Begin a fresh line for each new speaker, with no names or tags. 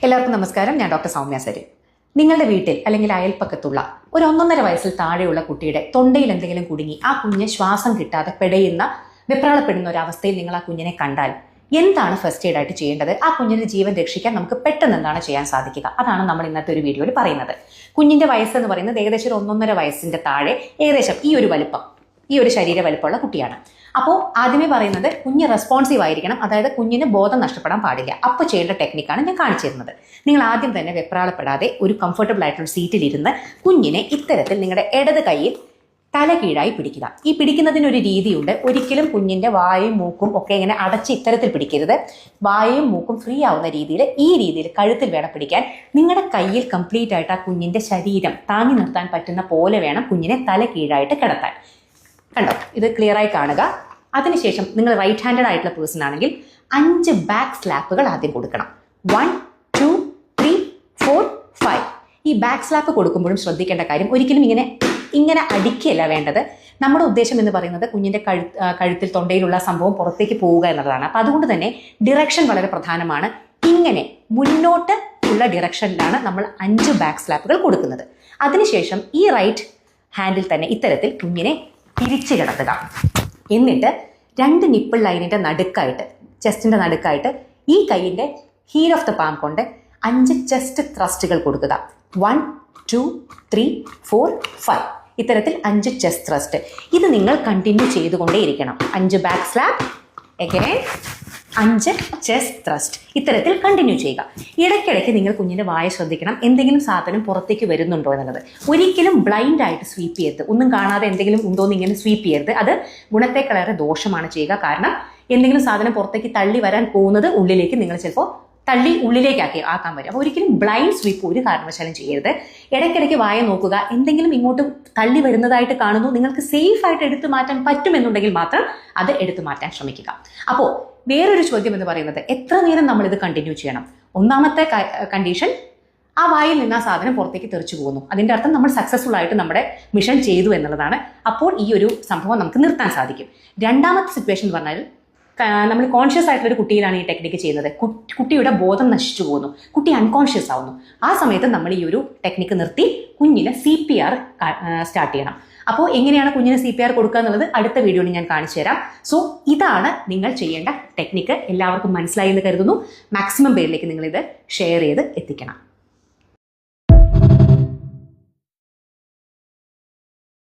എല്ലാവർക്കും നമസ്കാരം. ഞാൻ ഡോക്ടർ സൗമ്യ സരി. നിങ്ങളുടെ വീട്ടിൽ അല്ലെങ്കിൽ അയൽപ്പക്കത്തുള്ള ഒരു 1.5 വയസ്സിൽ താഴെയുള്ള കുട്ടിയുടെ തൊണ്ടയിൽ എന്തെങ്കിലും കുടുങ്ങി ആ കുഞ്ഞ് ശ്വാസം കിട്ടാതെ പെടയുന്ന വെപ്രാളപ്പെടുന്ന ഒരു അവസ്ഥയിൽ നിങ്ങൾ ആ കുഞ്ഞിനെ കണ്ടാൽ എന്താണ് ഫസ്റ്റ് എയ്ഡ് ആയിട്ട് ചെയ്യേണ്ടത്? ആ കുഞ്ഞിന്റെ ജീവൻ രക്ഷിക്കാൻ നമുക്ക് പെട്ടെന്ന് എന്താണ് ചെയ്യാൻ സാധിക്കുക? അതാണ് നമ്മൾ ഇന്നത്തെ ഒരു വീഡിയോയിൽ പറയുന്നത്. കുഞ്ഞിന്റെ വയസ്സ് എന്ന് പറയുന്നത് ഏകദേശം 1.5 വയസ്സിന്റെ താഴെ, ഏകദേശം ഈ ഒരു ശരീര വലുപ്പമുള്ള കുട്ടിയാണ്. അപ്പോൾ ആദ്യമേ പറയുന്നത് കുഞ്ഞ് റെസ്പോൺസീവ് ആയിരിക്കണം, അതായത് കുഞ്ഞിന് ബോധം നഷ്ടപ്പെടാൻ പാടില്ല. അപ്പോൾ ചെയ്യേണ്ട ടെക്നിക്കാണ് ഞാൻ കാണിച്ചു തരുന്നത്. നിങ്ങൾ ആദ്യം തന്നെ വെപ്രാളപ്പെടാതെ ഒരു കംഫർട്ടബിൾ ആയിട്ടുള്ള സീറ്റിലിരുന്ന് കുഞ്ഞിനെ ഇത്തരത്തിൽ നിങ്ങളുടെ ഇടത് കൈയിൽ തല കീഴായി പിടിക്കുക. ഈ പിടിക്കുന്നതിനൊരു രീതിയുണ്ട്. ഒരിക്കലും കുഞ്ഞിന്റെ വായും മൂക്കും ഒക്കെ ഇങ്ങനെ അടച്ച് ഇത്തരത്തിൽ പിടിക്കരുത്. വായും മൂക്കും ഫ്രീ ആവുന്ന രീതിയിൽ, ഈ രീതിയിൽ കഴുത്തിൽ വേണം പിടിക്കാൻ. നിങ്ങളുടെ കയ്യിൽ കംപ്ലീറ്റ് ആയിട്ട് ആ കുഞ്ഞിന്റെ ശരീരം താങ്ങി നിർത്താൻ പറ്റുന്ന പോലെ വേണം കുഞ്ഞിനെ തല കീഴായിട്ട് കിടത്താൻ. കണ്ടോ? ഇത് ക്ലിയർ ആയി കാണുക. അതിനുശേഷം നിങ്ങൾ റൈറ്റ് ഹാൻഡഡ് ആയിട്ടുള്ള പേഴ്സൺ ആണെങ്കിൽ 5 ബാക്ക് സ്ലാപ്പുകൾ ആദ്യം കൊടുക്കണം. 1 2 3 4 5. ഈ ബാക്ക് സ്ലാപ്പ് കൊടുക്കുമ്പോഴും ശ്രദ്ധിക്കേണ്ട കാര്യം, ഒരിക്കലും ഇങ്ങനെ അടിക്കുകയല്ല വേണ്ടത്. നമ്മുടെ ഉദ്ദേശം എന്ന് പറയുന്നത് കുഞ്ഞിന്റെ കഴുത്തിൽ തൊണ്ടയിലുള്ള സംഭവം പുറത്തേക്ക് പോവുക എന്നുള്ളതാണ്. അപ്പം അതുകൊണ്ട് തന്നെ ഡിറക്ഷൻ വളരെ പ്രധാനമാണ്. ഇങ്ങനെ മുന്നോട്ട് ഉള്ള ഡിറക്ഷനിലാണ് നമ്മൾ 5 ബാക്ക് സ്ലാപ്പുകൾ കൊടുക്കുന്നത്. അതിനുശേഷം ഈ റൈറ്റ് ഹാൻഡിൽ തന്നെ ഇത്തരത്തിൽ കുഞ്ഞിനെ തിരിച്ചു കിടത്തുക. എന്നിട്ട് 2 നിപ്പിൾ ലൈനിന്റെ നടുക്കായിട്ട്, ചെസ്റ്റിന്റെ നടുക്കായിട്ട് ഈ കൈയിന്റെ ഹീൽ ഓഫ് ദ പാം കൊണ്ട് 5 ചെസ്റ്റ് ത്രസ്റ്റുകൾ കൊടുക്കുക. 1 2 3 4 5. ഇത്തരത്തിൽ 5 ചെസ്റ്റ് ത്രസ്റ്റ്. ഇത് നിങ്ങൾ കണ്ടിന്യൂ ചെയ്തുകൊണ്ടേയിരിക്കണം. 5 back slap, again 5 chest thrust. ഇത്തരത്തിൽ കണ്ടിന്യൂ ചെയ്യുക. ഇടയ്ക്കിടയ്ക്ക് നിങ്ങൾ കുഞ്ഞിന്റെ വായ ശ്രദ്ധിക്കണം, എന്തെങ്കിലും സാധനം പുറത്തേക്ക് വരുന്നുണ്ടോ എന്നുള്ളത്. ഒരിക്കലും ബ്ലൈൻഡ് ആയിട്ട് സ്വീപ്പ് ചെയ്യരുത്. ഒന്നും കാണാതെ എന്തെങ്കിലും ഉണ്ടോ എന്ന് ഇങ്ങനെ സ്വീപ്പ് ചെയ്യരുത്. അത് ഗുണത്തെക്കാളേറെ ദോഷമാണ് ചെയ്യുക. കാരണം എന്തെങ്കിലും സാധനം പുറത്തേക്ക് തള്ളി വരാൻ പോകുന്നത് ഉള്ളിലേക്ക് നിങ്ങൾ ചിലപ്പോൾ തള്ളി ഉള്ളിലേക്ക് ആക്കാൻ വരും. അപ്പോൾ ഒരിക്കലും ബ്ലൈൻഡ് സ്വീപ്പ് ഒരു കാരണവശാലും ചെയ്യരുത്. ഇടയ്ക്കിടയ്ക്ക് വായ നോക്കുക. എന്തെങ്കിലും ഇങ്ങോട്ട് തള്ളി വരുന്നതായിട്ട് കാണുന്നു, നിങ്ങൾക്ക് സേഫ് ആയിട്ട് എടുത്തു മാറ്റാൻ പറ്റുമെന്നുണ്ടെങ്കിൽ മാത്രം അത് എടുത്തു മാറ്റാൻ ശ്രമിക്കുക. അപ്പോൾ വേറൊരു ചോദ്യം എന്ന് പറയുന്നത്, എത്ര നേരം നമ്മൾ ഇത് കണ്ടിന്യൂ ചെയ്യണം? ഒന്നാമത്തെ കണ്ടീഷൻ, ആ വായിൽ നിന്ന് ആ സാധനം പുറത്തേക്ക് തെറിച്ചു പോകുന്നു. അതിൻ്റെ അർത്ഥം നമ്മൾ സക്സസ്ഫുൾ ആയിട്ട് നമ്മുടെ മിഷൻ ചെയ്തു എന്നുള്ളതാണ്. അപ്പോൾ ഈ ഒരു സംഭവം നമുക്ക് നിർത്താൻ സാധിക്കും. രണ്ടാമത്തെ സിറ്റുവേഷൻ എന്ന് പറഞ്ഞാൽ, നമ്മൾ കോൺഷ്യസ് ആയിട്ടുള്ള ഒരു കുട്ടിയിലാണ് ഈ ടെക്നിക്ക് ചെയ്യുന്നത്. കുട്ടിയുടെ ബോധം നശിച്ചു പോകുന്നു, കുട്ടി അൺകോൺഷ്യസ് ആവുന്നു. ആ സമയത്ത് നമ്മൾ ഈ ഒരു ടെക്നിക്ക് നിർത്തി കുഞ്ഞിന് CPR സ്റ്റാർട്ട് ചെയ്യണം. അപ്പോൾ എങ്ങനെയാണ് കുഞ്ഞിന് CPR കൊടുക്കുക എന്നുള്ളത് അടുത്ത വീഡിയോയിൽ ഞാൻ കാണിച്ചു തരാം. സോ ഇതാണ് നിങ്ങൾ ചെയ്യേണ്ട ടെക്നിക്ക്. എല്ലാവർക്കും മനസ്സിലായി എന്ന് കരുതുന്നു. മാക്സിമം പേരിലേക്ക് നിങ്ങളിത് ഷെയർ ചെയ്ത് എത്തിക്കണം.